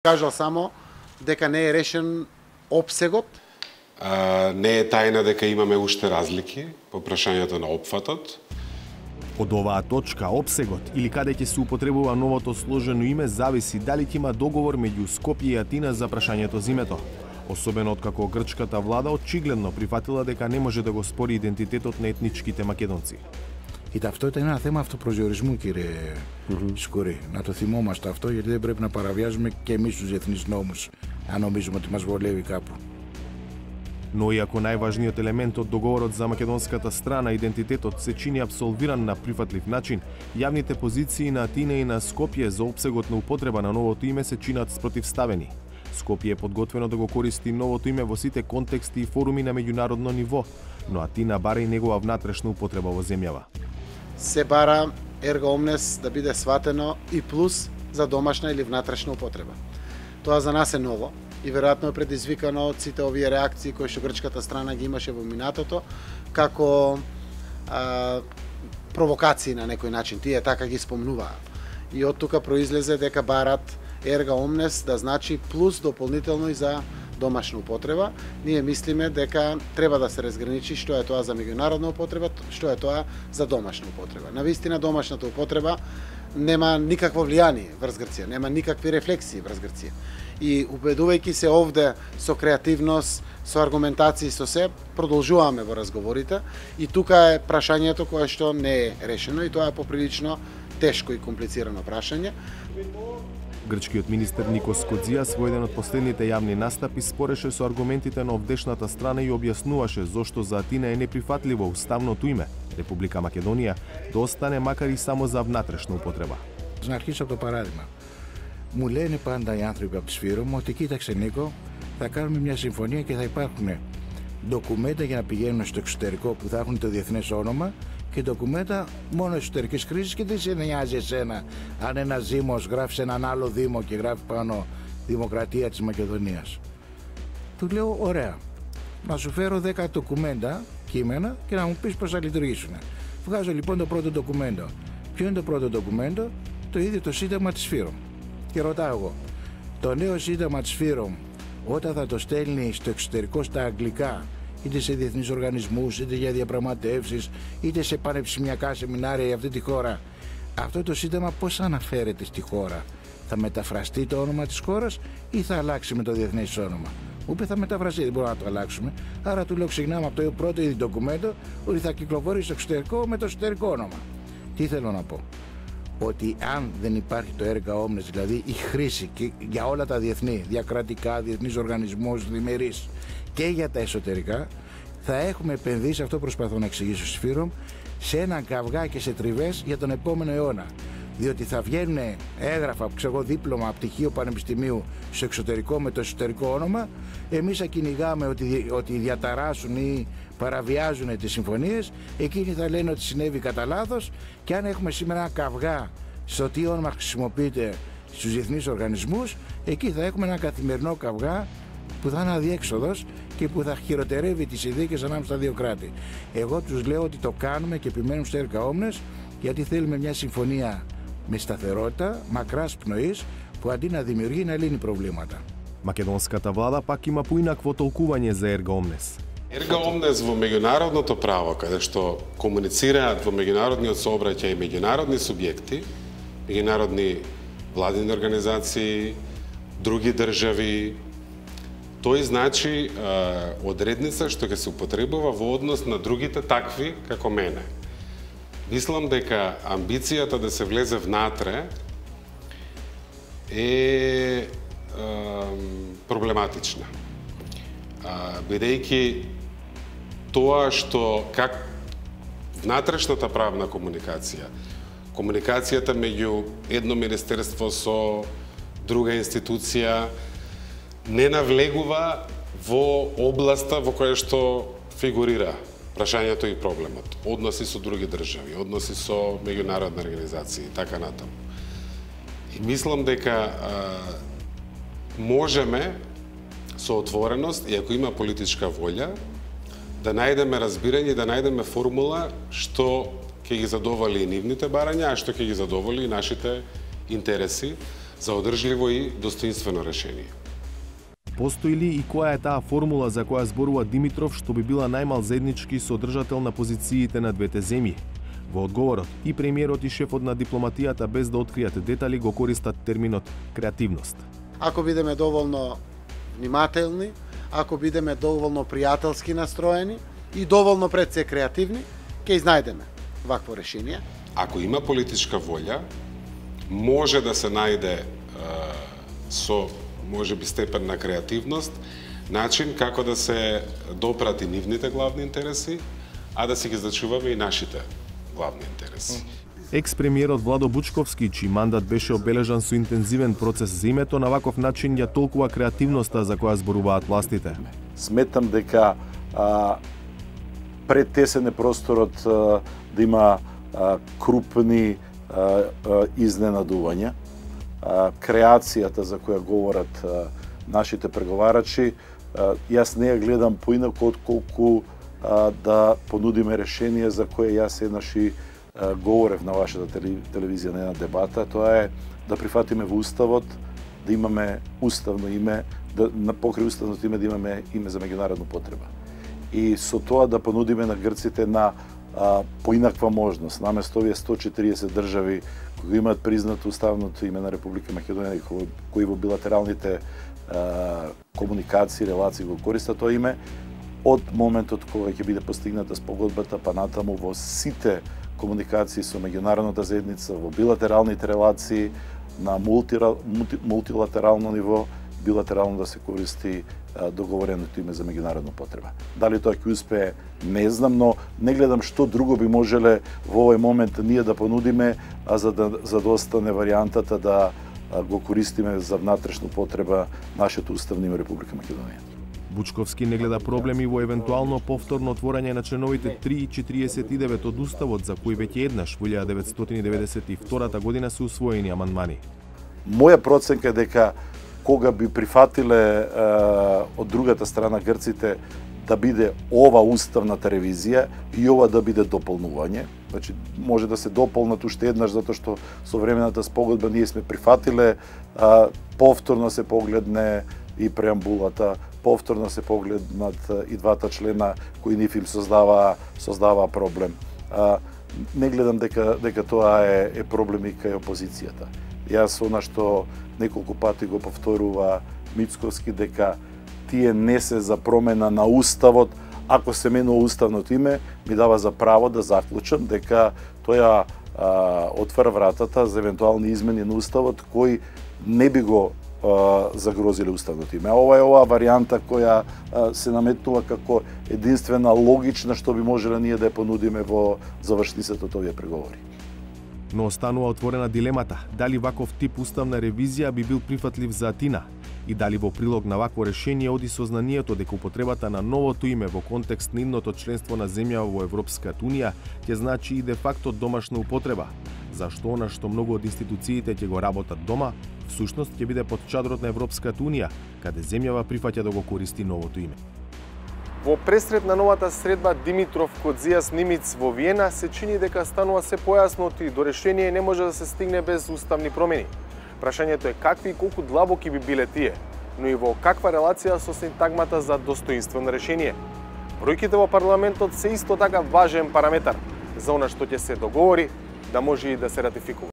Кажал само дека не е решен опсегот. Не е тајна дека имаме уште разлики по прашањето на опфатот. Од оваа точка, опсегот или каде ќе се употребува новото сложено име зависи дали ќе има договор меѓу Скопје и Атина за прашањето за името. Особено откако грчката влада очигледно прифатила дека не може да го спори идентитетот на етничките македонци. Κοίτα, αυτό ήταν ένα θέμα αυτοπροσδιορισμού, κύριε Σκουρή. Να το θυμόμαστε αυτό, γιατί δεν πρέπει να παραβιάζουμε και εμείς τους διεθνείς νόμους, αν νομίζουμε ότι μας βολεύει κάπου. Но иако најважниот елемент од договорот за македонската страна, идентитетот, се чини абсолвиран на прифатлив начин, јавните позиции на Атина и на Скопје за опсегот на употреба на новото име се чинат спротивставени. Скопје е подготвено да го користи новото име во сите контексти и форуми на меѓународно ниво, но Атина бара и негова внатрешна употреба во земјава. Се бара ерга омнес да биде сватено и плюс за домашна или внатрешна употреба. Тоа за нас е ново и веројатно е предизвикано од сите овие реакции кои што грчката страна ги имаше во минатото, како провокации на некој начин, тие така ги спомнуваат. И од тука произлезе дека барат ерга омнес да значи плюс дополнително и за домашна употреба. Ние мислиме дека треба да се разграничи што е тоа за меѓународна употреба, што е тоа за домашна употреба. Навистина домашната употреба нема никакво влијание врз Грција, нема никакви рефлексии врз Грција. И убедувајќи се овде со креативност, со аргументации, со се, продолжуваме во разговорите и тука е прашањето кое што не е решено и тоа е поприлично тешко и комплицирано прашање. Грчкиот министер Никос Коцijas во еден од последните јавни настапи спореше со аргументите на овдешната страна и објаснуваше зошто за Атина е неприфатливо уставното име Република Македонија да остане макар и само за внатрешна употреба. Να αρχίσω από το παράδειγμα. Μου λένε πάντα οι άνθρωποι από τη Σφύρο μου ότι κοίταξε Νίκο, θα κάνουμε μια συμφωνία και θα υπάρχουν ντοκουμέντα για να πηγαίνουν στο εξωτερικό που θα έχουν το διεθνές όνομα και ντοκουμέντα μόνο εσωτερικής κρίσης και δεν σε νοιάζει εσένα αν ένας δήμος γράφει σε έναν άλλο δήμο και γράφει πάνω Δημοκρατία της Μακεδονίας. Του λέω ωραία, να σου φέρω 10 ντοκουμέντα κείμενα και να μου πεις πώς θα λειτουργήσουν. Βγάζω λοιπόν το πρώτο ντοκουμέντο. Ποιο είναι το πρώτο ντοκουμέντο? Το ίδιο το Σύνταγμα της Φύρομ. Και ρωτάω εγώ, το νέο Σύνταγμα της Φύρομ όταν θα το στέλνει στο εξωτερικό στα αγγλικά, είτε σε διεθνείς οργανισμούς, είτε για διαπραγματεύσεις, είτε σε πανεπιστημιακά σεμινάρια για αυτή τη χώρα, αυτό το Σύνταγμα πώς αναφέρεται στη χώρα? Θα μεταφραστεί το όνομα της χώρας ή θα αλλάξει με το διεθνές όνομα? Μου είπε θα μεταφραστεί, δεν μπορούμε να το αλλάξουμε. Άρα του λέω ξεκινάμε από το πρώτο ήδη ντοκουμέντο ότι θα κυκλοφορήσει στο εξωτερικό με το εσωτερικό όνομα. Τι θέλω να πω? Ότι αν δεν υπάρχει το έργα όμνες, δηλαδή η χρήση και για όλα τα διεθνή, διακρατικά, διεθνείς οργανισμούς, διμερείς και για τα εσωτερικά, θα έχουμε επενδύσει, αυτό προσπαθώ να εξηγήσω στη Φύρομ, σε έναν καυγά και σε τριβές για τον επόμενο αιώνα. Διότι θα βγαίνουν έγγραφα, ξέρω, δίπλωμα, πτυχίο πανεπιστημίου στο εξωτερικό με το εσωτερικό όνομα, εμείς θα κυνηγάμε ότι διαταράσσουν ή παραβιάζουν τις συμφωνίες, εκείνοι θα λένε ότι συνέβη κατά λάθος και αν έχουμε σήμερα ένα καυγά στο τι όνομα χρησιμοποιείται στους διεθνείς οργανισμούς, εκεί θα έχουμε ένα καθημερινό καυγά που θα είναι αδιέξοδος και που θα χειροτερεύει τις συνθήκες ανάμεσα στα δύο κράτη. Εγώ τους λέω ότι το κάνουμε και επιμένουμε στο έργα όμνες, γιατί θέλουμε μια συμφωνία με σταθερότητα, μακράς πνοής, που αντί να δημιουργεί να λύνει προβλήματα. Македонската влада пак има поинакво толкување за ерга омнес. Ерга омнес во меѓународното право, каде што комуницираат во меѓународниот сообраќај и меѓународни субјекти, меѓународни владини организации, други држави, тој значи одредница што ќе се употребува во однос на другите такви како мене. Мислам дека амбицијата да се влезе внатре е проблематична. Бидејќи тоа што как внатрешната правна комуникација, комуникацијата меѓу едно министерство со друга институција не навлегува во областа во која што фигурира прашањето и проблемот, односи со други држави, односи со меѓународни организации и така натаму. И мислам дека можеме со отвореност и ако има политичка волја да најдеме разбирање, да најдеме формула што ќе ги задоволи и нивните барања, а што ќе ги задоволи и нашите интереси за одржливо и достоинствено решение. Постои ли и која е таа формула за која зборува Димитров што би била најмал заеднички содржател на позициите на двете земји? Во одговорот и премиерот и шефот на дипломатијата без да откријат детали го користат терминот креативност. Ако бидеме доволно внимателни, ако бидеме доволно пријателски настроени и доволно пред се креативни, ќе изнајдеме вакво решение. Ако има политичка волја, може да се најде со можеби степен на креативност, начин како да се допрати нивните главни интереси, а да си ги зачуваме и нашите главни интереси. Екс-премиерот Владо Бучковски, чиј мандат беше обележан со интензивен процес за името, на ваков начин ја толкува креативноста за која зборуваат властите. Сметам дека претесен е просторот да има крупни изненадувања. Креацијата за која говорат нашите преговарачи, јас не ја гледам поинако отколку да понудиме решение за кое јас еднаш и говорев на вашата телевизија на една дебата. Тоа е да прифатиме во Уставот, да имаме уставно име, да на покрај уставното име да имаме име за меѓународна потреба. И со тоа да понудиме на грците на поинаква можност. Наместо овие 140 држави кои имаат признато уставното име на Република Македонија и кои во билатералните комуникации, релации го користат тоа име, од моментот кога ќе биде постигната спогодбата па натаму во сите комуникации со меѓународната заедница, во билатералните релации, на мултилатерално ниво, билатерално да се користи договореното име за меѓународна потреба. Дали тоа ќе успее, не знам, но не гледам што друго би можеле во овој момент ние да понудиме, а за да остане варијантата да го користиме за внатрешна потреба нашето уставно име Република Македонија. Бучковски не гледа проблеми во евентуално повторно отворање на членовите 3 и 49 од Уставот, за кои веќе еднаш во 1992 година се усвоени амандмани. Моја проценка е дека кога би прифатиле од другата страна грците да биде ова уставната ревизија и ова да биде дополнување, значи може да се дополнат уште еднаш затоа што со времената спогодба ние сме прифатиле, повторно се погледне и преамбулата, повторно се погледнат и двата члена кои нив им создава проблем. Не гледам дека тоа е проблем и кај опозицијата. Јас она што неколку пати го повторува Мицковски дека тие не се за промена на Уставот, ако се менува уставното име, ми дава за право да заклучам дека тоа отвара вратата за евентуални измени на Уставот кои не би го загрозиле уставното име. Ова е варијанта која се наметнува како единствена логична што би можеле ние да ја понудиме во завршницата од овие преговори. Но останува отворена дилемата дали ваков тип уставна ревизија би бил прифатлив за Атина и дали во прилог на вакво решение оди сознанието дека употребата на новото име во контекст на идното членство на земја во Европската унија ќе значи и де факто домашна употреба, зашто она што многу од институциите ќе го работат дома, всушност ќе биде под чадрот на Европската унија, каде земјава прифаќа да го користи новото име. Во пресред на новата средба Димитров Кодзијас Нимиц во Виена се чини дека станува се појасно и до решение не може да се стигне без уставни промени. Прашањето е какви и колку длабоки би биле тие, но и во каква релација со синтагмата за достоинствено решение. Бројките во парламентот се исто така важен параметар за она што ќе се договори да може и да се ратификува.